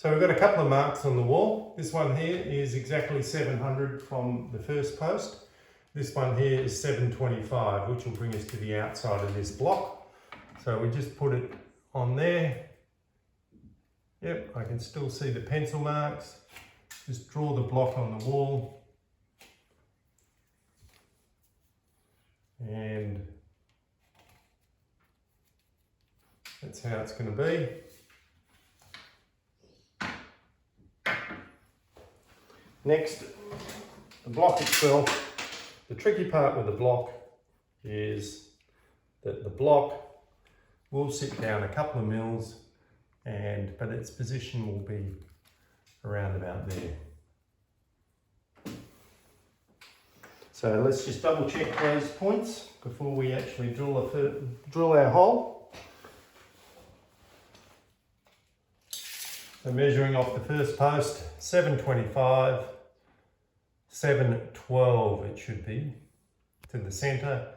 So we've got a couple of marks on the wall. This one here is exactly 700 from the first post. This one here is 725, which will bring us to the outside of this block. So we just put it on there. Yep, I can still see the pencil marks. Just draw the block on the wall. And that's how it's going to be. Next, the block itself. The tricky part with the block is that the block will sit down a couple of mils, but its position will be around about there. So let's just double check those points before we actually drill our hole. So measuring off the first post, 725, 712 it should be, to the centre,